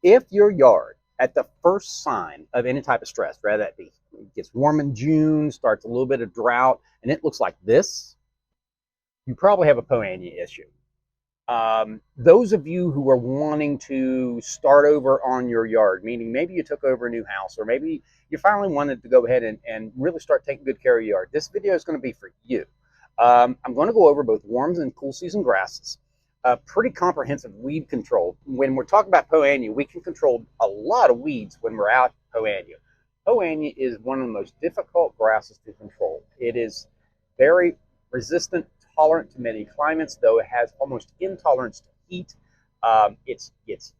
If your yard, at the first sign of any type of stress, whether that be it gets warm in June, starts a little bit of drought, and it looks like this, you probably have a Poa Annua issue. Those of you who are wanting to start over on your yard, meaning maybe you took over a new house, or maybe you finally wanted to go ahead and really start taking good care of your yard, this video is going to be for you. I'm going to go over both warm and cool season grasses. Pretty comprehensive weed control. When we're talking about Poa Annua, we can control a lot of weeds when we're out Poa Annua. Poa Annua is one of the most difficult grasses to control. It is very resistant, tolerant to many climates, though it has almost intolerance to heat. It's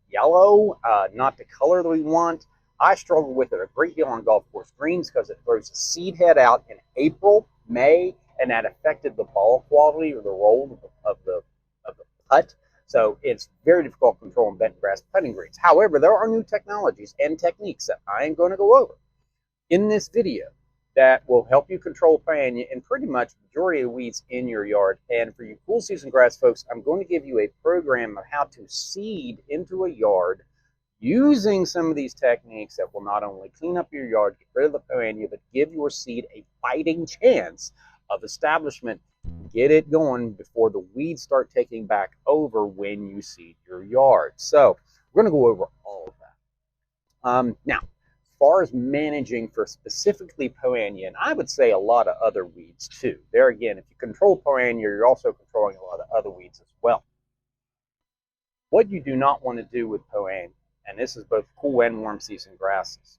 yellow, not the color that we want. I struggle with it a great deal on golf course greens because it throws a seed head out in April, May, and that affected the ball quality or the roll of the putt. So it's very difficult to control in bent grass putting greens. However, there are new technologies and techniques that I am going to go over in this video that will help you control Poa Annua and pretty much the majority of weeds in your yard. And for you cool season grass folks, I'm going to give you a program of how to seed into a yard using some of these techniques that will not only clean up your yard, get rid of the Poa Annua, but give your seed a fighting chance of establishment. Get it going before the weeds start taking back over when you seed your yard. So we're going to go over all of that. Now, as far as managing for specifically Poa Annua, and I would say a lot of other weeds too. There again, if you control Poa Annua, you're also controlling a lot of other weeds as well. What you do not want to do with Poa Annua, and this is both cool and warm season grasses,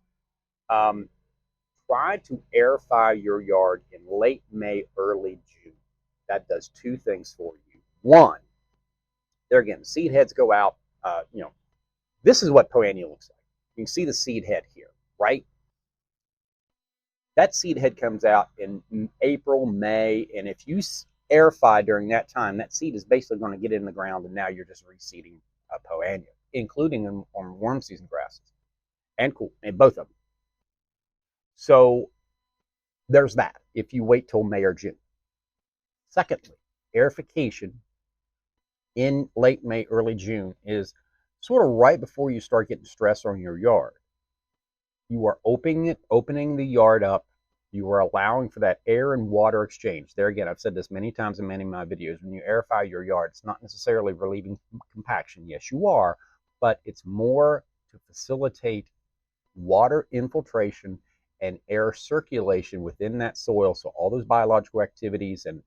try to aerify your yard in late May, early June. That does two things for you. One, there again, seed heads go out. This is what Poa Annua looks like. You can see the seed head here, right? That seed head comes out in April, May, and if you aerify during that time, that seed is basically going to get in the ground, and now you're just reseeding Poa Annua, including on warm season grasses and cool, and both of them. So there's that if you wait till May or June. Secondly, aerification in late May, early June is sort of right before you start getting stress on your yard. You are opening the yard up. You are allowing for that air and water exchange. There again, I've said this many times in many of my videos. When you aerify your yard, it's not necessarily relieving compaction. Yes, you are, but it's more to facilitate water infiltration and air circulation within that soil, so all those biological activities and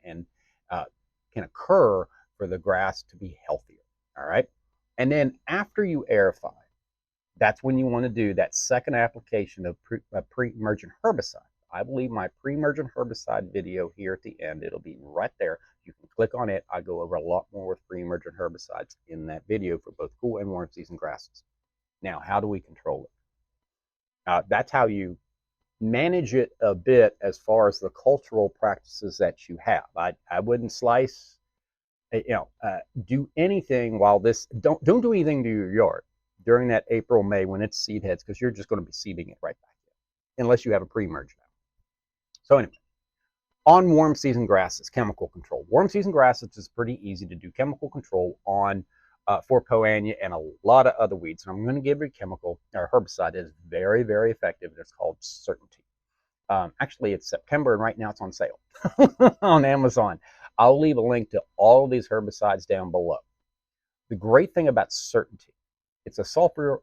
can occur for the grass to be healthier. All right, and then after you aerify, that's when you want to do that second application of pre-emergent herbicide. I believe my pre-emergent herbicide video here at the end, it'll be right there. You can click on it. I go over a lot more with pre-emergent herbicides in that video for both cool and warm season grasses. Now, how do we control it? That's how you manage it a bit as far as the cultural practices that you have. I wouldn't slice, do anything while this, don't do anything to your yard during that April, May when it's seed heads, because you're just going to be seeding it right back in, unless you have a pre-emerge now. So anyway, on warm season grasses, chemical control. Warm season grasses is pretty easy to do chemical control on for Poa Annua and a lot of other weeds. And I'm going to give you a chemical or herbicide that is very, very effective. And it's called Certainty. Actually, it's September, and right now it's on sale on Amazon. I'll leave a link to all of these herbicides down below. The great thing about Certainty, it's a sulfurazone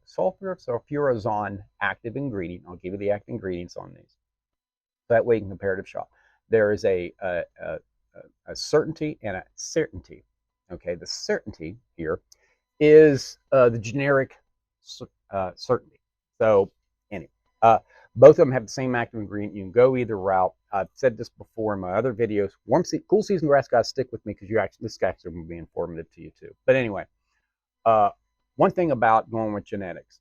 active ingredient. I'll give you the active ingredients on these. That way you can comparative shop. There is a Certainty and a Certainty. Okay, the Certainty here is the generic Certainty. So anyway, both of them have the same active ingredient. You can go either route. I've said this before in my other videos. Cool season grass guys, stick with me because this actually will be informative to you too. But anyway, one thing about going with generics,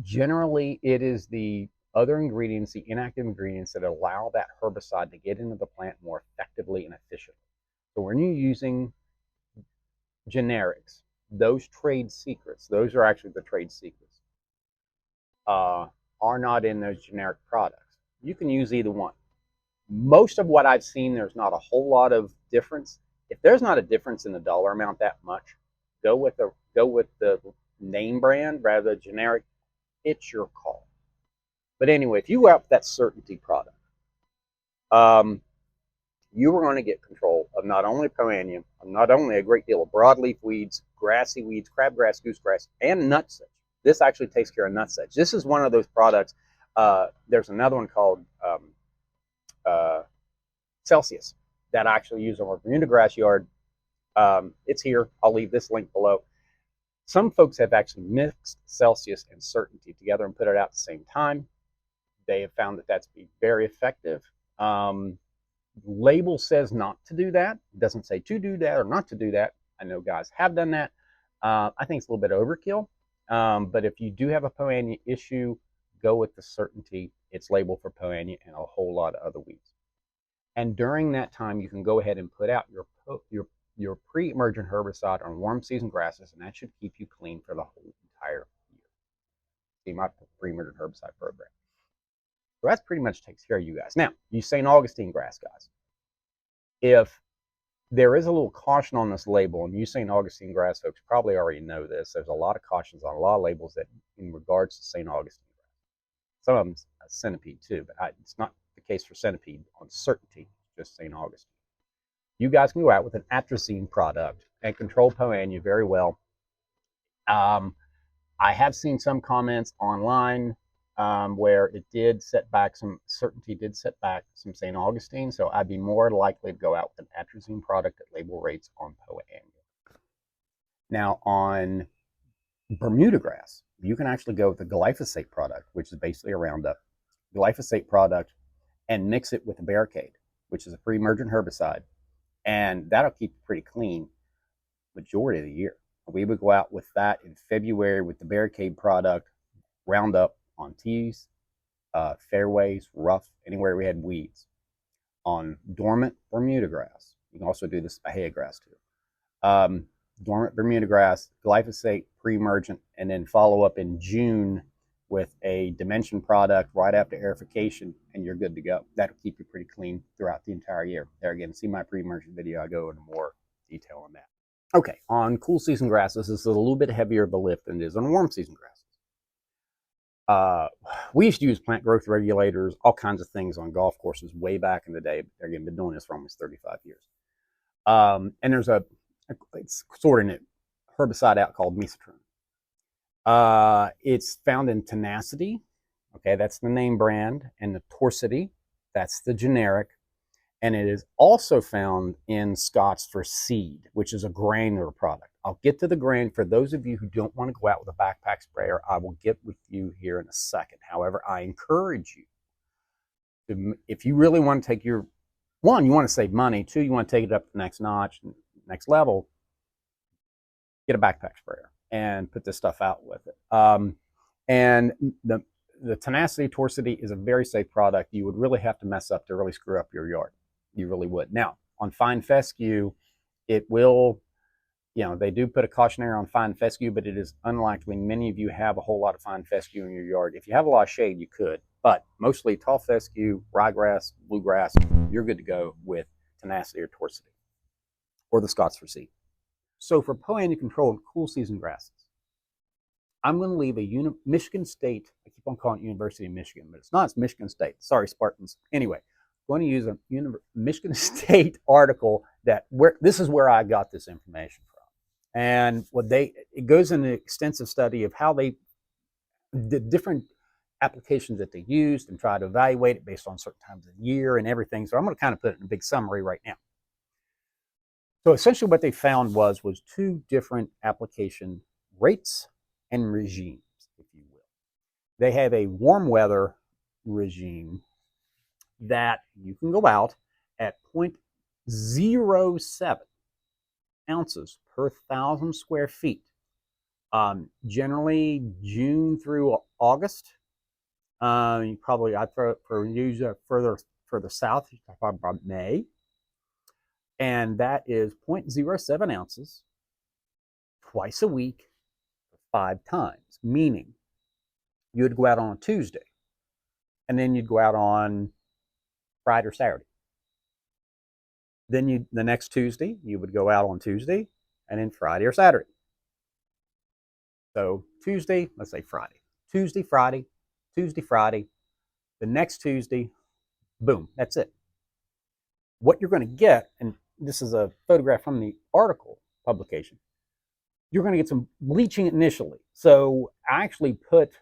generally it is the other ingredients, the inactive ingredients that allow that herbicide to get into the plant more effectively and efficiently. So when you're using generics, those trade secrets, those are actually the trade secrets, are not in those generic products. You can use either one. Most of what I've seen, there's not a whole lot of difference. If there's not a difference in the dollar amount that much, go with the name brand rather than generic, it's your call. But anyway, if you go out with that certainty product, um, you are going to get control of not only Poa annua, not only a great deal of broadleaf weeds, grassy weeds, crabgrass, goosegrass, and nutsedge. This actually takes care of nutsedge. This is one of those products. There's another one called uh, Celsius that I actually use on our Bermuda grass yard. It's here. I'll leave this link below. Some folks have actually mixed Celsius and certainty together and put it out at the same time. They have found that that's be very effective. Label says not to do that. It doesn't say to do that or not to do that. I know guys have done that. I think it's a little bit overkill. But if you do have a Poa annua issue, go with the certainty. It's labeled for Poa annua and a whole lot of other weeds. And during that time, you can go ahead and put out your pre-emergent herbicide on warm season grasses, and that should keep you clean for the whole entire year. See my pre-emergent herbicide program. So that pretty much takes care of you guys. Now, you St. Augustine grass, guys. If there is a little caution on this label, and you St. Augustine grass folks probably already know this, there's a lot of cautions on a lot of labels that in regards to St. Augustine grass. Some of them centipede too, but it's not the case for centipede on certainty, just St. Augustine. You guys can go out with an atrazine product and control Poa annua very well. I have seen some comments online where it did set back some certainty, did set back some St. Augustine, so I'd be more likely to go out with an atrazine product at label rates on Poa annua. Now on Bermuda grass, you can actually go with the glyphosate product, which is basically a Roundup glyphosate product, and mix it with a barricade, which is a pre-emergent herbicide, and that'll keep you pretty clean majority of the year. We would go out with that in February with the barricade product, Roundup on tees, fairways, rough, anywhere we had weeds. On dormant Bermuda grass, you can also do this Bahia grass too. Dormant Bermuda grass, glyphosate, pre-emergent, and then follow up in June with a dimension product right after aerification, and you're good to go. That'll keep you pretty clean throughout the entire year. There again, see my pre-emergent video. I go into more detail on that. Okay, on cool season grasses, this is a little bit heavier of a lift than it is on warm season grasses. We used to use plant growth regulators, all kinds of things on golf courses way back in the day. They're again been doing this for almost 35 years. And there's it's sort of a herbicide out called mesotrim. It's found in Tenacity. Okay, that's the name brand, and the Torsity, that's the generic. And it is also found in Scott's for Seed, which is a granular product. I'll get to the grain. For those of you who don't want to go out with a backpack sprayer, I will get with you here in a second. However, I encourage you, if you really want to take your, one, you want to save money. Two, you want to take it up to the next notch, next level, get a backpack sprayer and put this stuff out with it. And the Tenacity Torsity is a very safe product. You would really have to mess up to really screw up your yard. You really would. Now, on fine fescue, it will, they do put a cautionary on fine fescue, but it is unlikely many of you have a whole lot of fine fescue in your yard. If you have a lot of shade, you could, but mostly tall fescue, ryegrass, bluegrass, you're good to go with Tenacity or Torsity or the Scott's for Seed. So for Poa annua control of cool season grasses, I'm going to leave a Michigan State, I keep on calling it University of Michigan, but it's not, it's Michigan State. Sorry, Spartans. Anyway, I'm going to use a Michigan State article this is where I got this information from. And it goes into an extensive study of how the different applications that they used and try to evaluate it based on certain times of the year and everything. So I'm going to kind of put it in a big summary right now. So essentially what they found was two different application rates and regimes, if you will. They have a warm weather regime that you can go out at 0.07 ounces per 1,000 square feet. Generally June through August. I'd throw for use further south, you talk about May. And that is 0.07 ounces twice a week, 5 times, meaning you'd go out on a Tuesday and then you'd go out on Friday or Saturday. Then the next Tuesday, you would go out on Tuesday and then Friday or Saturday. So Tuesday, let's say Friday. Tuesday, Friday, Tuesday, Friday. The next Tuesday, boom, that's it. What you're going to get, and this is a photograph from the article publication, you're going to get some bleaching initially. So I actually put,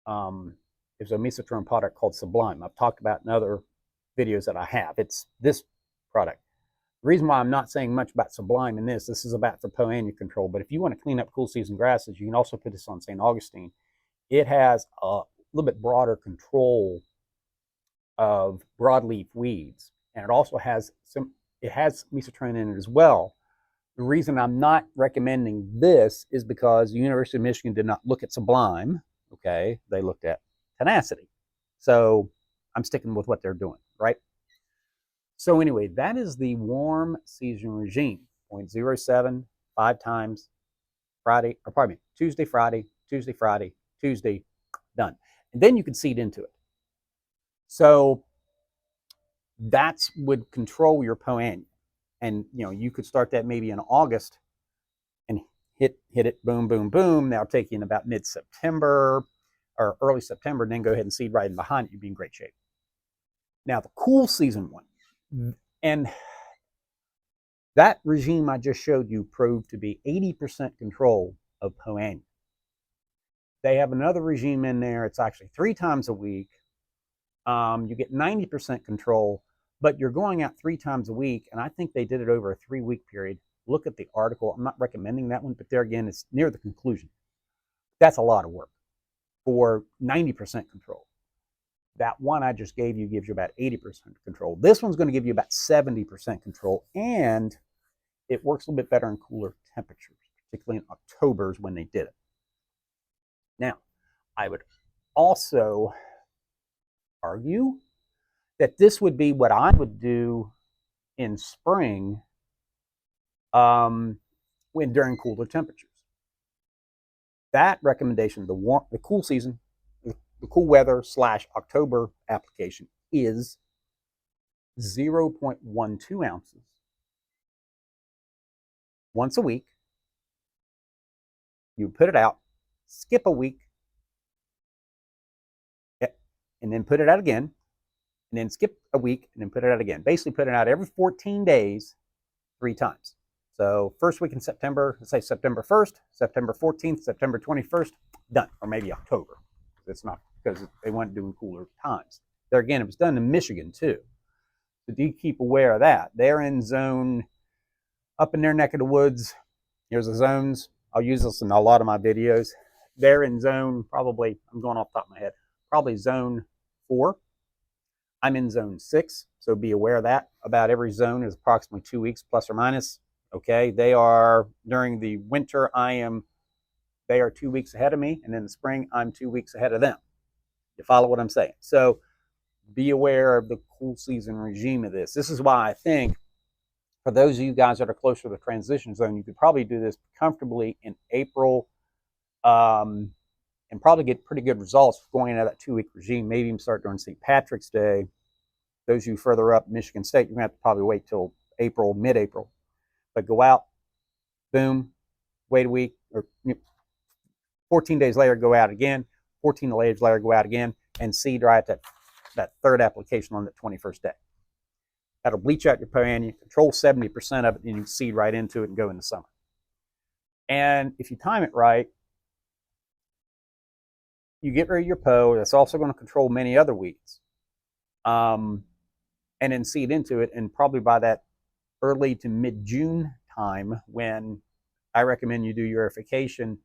there's a mesotroph product called Sublime. I've talked about in other videos that I have. It's this product. The reason why I'm not saying much about Sublime in this is about for Poa Annua control, but if you want to clean up cool season grasses, you can also put this on St. Augustine. It has a little bit broader control of broadleaf weeds, and it also has mesotroph in it as well. The reason I'm not recommending this is because the University of Michigan did not look at Sublime, okay? They looked at tenacity. So I'm sticking with what they're doing, right? So anyway, that is the warm season regime. 0.07, 5 times, Friday, or pardon me, Tuesday, Friday, Tuesday, Friday, Tuesday, done. And then you can seed into it. So that's would control your Poa Annua. And you could start that maybe in August and hit it, boom, boom, boom. That'll take you in about mid-September or early September, and then go ahead and seed right in behind it. You'd be in great shape. Now, the cool season one, and that regime I just showed you proved to be 80% control of Poa Annua. They have another regime in there. It's actually 3 times a week. You get 90% control, but you're going out 3 times a week, and I think they did it over a 3-week period. Look at the article. I'm not recommending that one, but there again, it's near the conclusion. That's a lot of work for 90% control. That one I just gave you gives you about 80% control. This one's going to give you about 70% control, and it works a little bit better in cooler temperatures, particularly in October is when they did it. Now, I would also argue that this would be what I would do in spring when during cooler temperatures. That recommendation, the cool season, the cool weather / October application is 0.12 ounces once a week. You put it out, skip a week, and then put it out again, and then skip a week, and then put it out again. Basically, put it out every 14 days, 3 times. So first week in September, let's say September 1st, September 14th, September 21st, done. Or maybe October. It's not because they weren't doing cooler times. There again, it was done in Michigan too. So do keep aware of that. They're in zone, up in their neck of the woods. Here's the zones. I'll use this in a lot of my videos. They're in zone, probably, I'm going off the top of my head, probably zone 4. I'm in zone 6, so be aware of that. About every zone is approximately 2 weeks plus or minus. Okay, they are, during the winter, they are 2 weeks ahead of me, and in the spring, I'm 2 weeks ahead of them. You follow what I'm saying? So be aware of the cool season regime of this. This is why I think for those of you guys that are closer to the transition zone, you could probably do this comfortably in April and probably get pretty good results going into that 2-week regime. Maybe even start during St. Patrick's Day. Those of you further up Michigan State, you're going to have to probably wait till April, mid-April. But go out, boom, wait a week, or 14 days later, go out again. 14 days later, go out again, and seed right at that 3rd application on the 21st day. That'll bleach out your Poa Annua, control 70% of it, and you can seed right into it and go in the summer. And if you time it right, you get rid of your Poa. That's also going to control many other weeds. And then seed into it, and probably by that early to mid-June time, when I recommend you do your aerification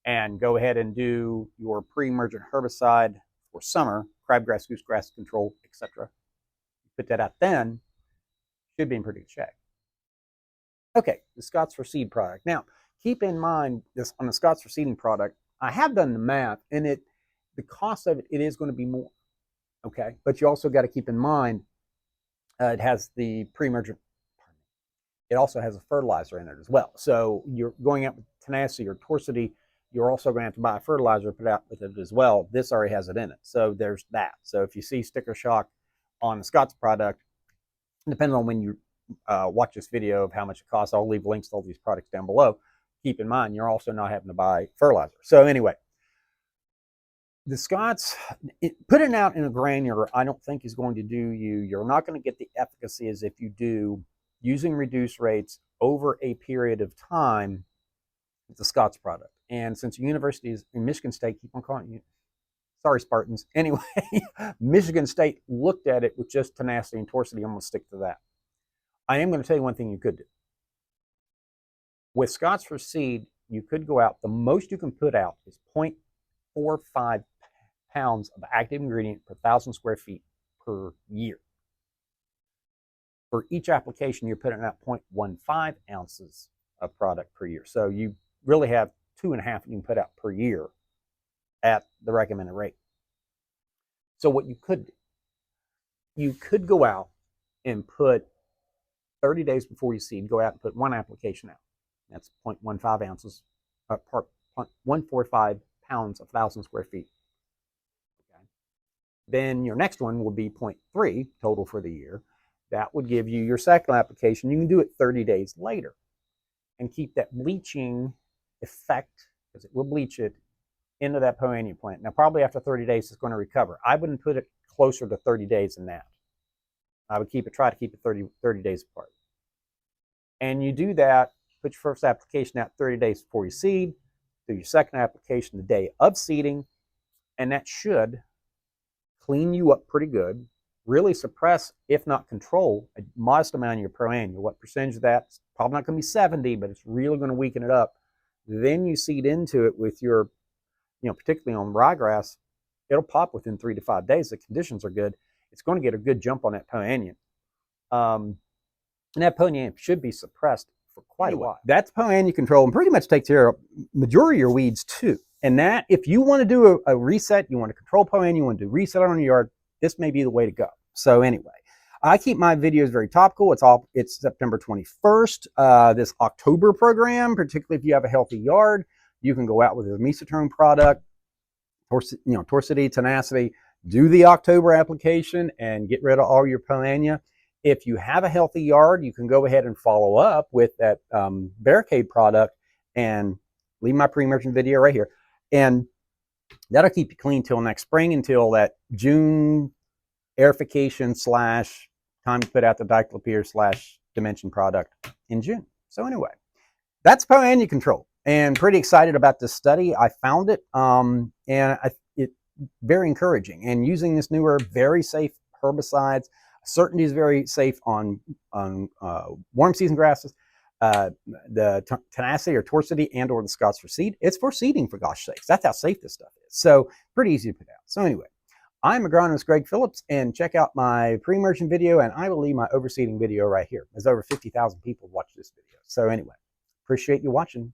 and go ahead and do your pre-emergent herbicide for summer, crabgrass, goosegrass control, etc. Put that out then, should be in pretty good shape. Okay, the Scott's for Seed product. Now, keep in mind this on the Scott's for Seeding product, I have done the math, and the cost of it is going to be more. Okay, but you also got to keep in mind it has the pre-emergent. It also has a fertilizer in it as well. So you're going out with tenacity or torsidity. You're also going to have to buy a fertilizer to put out with it as well. This already has it in it. So there's that. So if you see sticker shock on the Scott's product, depending on when you watch this video of how much it costs, I'll leave links to all these products down below. keep in mind, you're also not having to buy fertilizer. So anyway, the Scots, putting out in a granular, I don't think is going to do you. You're not going to get the efficacy as if you do using reduced rates over a period of time with the Scots product. And since universities in Michigan State keep on calling you, sorry Spartans, anyway, Michigan State looked at it with just tenacity and torsidity. I'm going to stick to that. I am going to tell you one thing you could do. With Scots for seed, you could go out, the most you can put out is 0.45 pounds of active ingredient per 1,000 square feet per year. For each application, you're putting out 0.15 ounces of product per year. So you really have 2.5 you can put out per year at the recommended rate. So what you could do, you could go out and put 30 days before you seed, go out and put one application out. That's 0.15 ounces, 145 pounds of 1,000 square feet. Okay. Then your next one will be 0.3 total for the year. That would give you your second application. You can do it 30 days later and keep that bleaching effect, because it will bleach it, into that Poa Annua plant. Now, probably after 30 days, it's going to recover. I wouldn't put it closer to 30 days than that. I would try to keep it 30 days apart. And you do that, put your first application out 30 days before you seed, do your second application the day of seeding, and that should clean you up pretty good, really suppress, if not control, a modest amount of your Poa Annua. What percentage of that? It's probably not going to be 70, but it's really going to weaken it up. Then you seed into it with your, particularly on ryegrass, it'll pop within 3 to 5 days. The conditions are good. It's going to get a good jump on that Poa Annua. And that Poa Annua should be suppressed for quite a while. That's Poa Annua control, and pretty much takes care of majority of your weeds too. And that, if you want to do a reset, you want to control Poa Annua, you want to do reset on your yard, this may be the way to go. So anyway, I keep my videos very topical. It's September 21st. This October program, particularly if you have a healthy yard, you can go out with a mesotone product, torsidity, tenacity, do the October application and get rid of all your Poa Annua. If you have a healthy yard, you can go ahead and follow up with that barricade product and leave my pre-emergent video right here. And that'll keep you clean till next spring, until that June aerification / time to put out the diclofenac / dimension product in June. So anyway, that's Poa Annua control, and pretty excited about this study. I found it, and it's very encouraging. And using this newer, very safe herbicides, certainty is very safe on warm season grasses. The tenacity or torsidity and or the Scots for seed, it's for seeding, for gosh sakes. That's how safe this stuff is. So pretty easy to put out. So anyway, I'm agronomist Greg Phillips, and check out my pre-emergent video, and I will leave my overseeding video right here. There's over 50,000 people watch this video. So anyway, appreciate you watching.